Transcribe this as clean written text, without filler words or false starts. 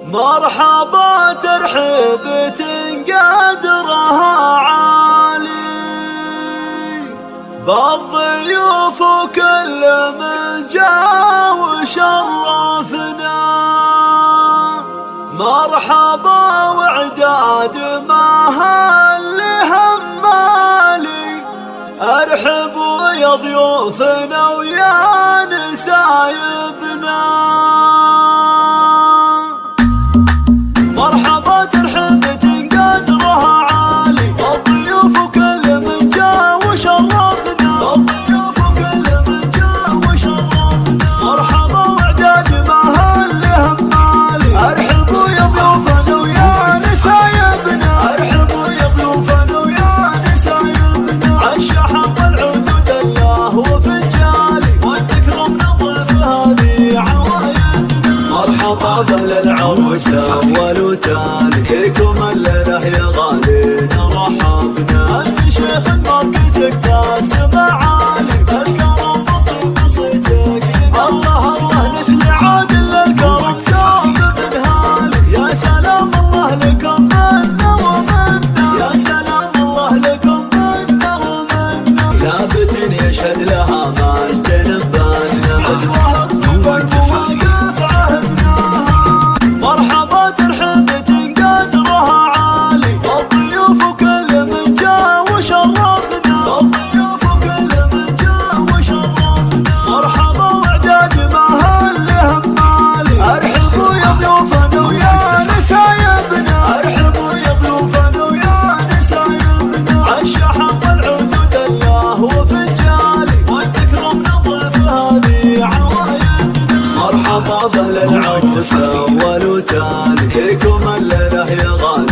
مرحبا ترحيبة قدرها عالي بالضيوف وكل من جاء وشرفنا. مرحبا وعداد ما هالهم مالي، ارحبوا يا ضيوفنا ويا نسايبنا. مرحبا ترحيبة قدرها عالي بالضيوف وكل من جاء وشرفنا. بالضيوف وكل من جاء وشرفنا. مرحبا وعداد ما هالهم مالي، ارحبوا يا ضيوفنا ويا نسايبنا. ارحبوا يا ضيوفنا ويا نسايبنا. عالشحن والعود الله وفجالي، والتكرم نظف هذه عوايدنا. مرحبا باهل العروس اول وتالي، فيكم الليله يا غالي رحبنا. انت شيخ مركزك تاس معالي، الكرم بطيب صيتك الله الله نثني عادل الكرم سام من هالي. يا سلام الله لكم منا ومنا، يا سلام الله لكم منا ومنا. لابد يشهد لها مجد نبانا، عزوها الطيب المواقف عهدناها. مرحبا ترحيبة قدرها عالي بالضيوف وكل من جاء وشرفنا. بالضيوف وكل من جاء وشرفنا. مرحبا وعداد ما هالهم مالي، ارحبوا يا ضيوفنا ويا نسايبنا. ارحبوا يا ضيوفنا ويا نسايبنا. عالشحن والعود الله وفجالي، والتكرم نظف هذه عوايدنا. مرحبا باهل العروس اول وتالي، فيكم الليله يا غالي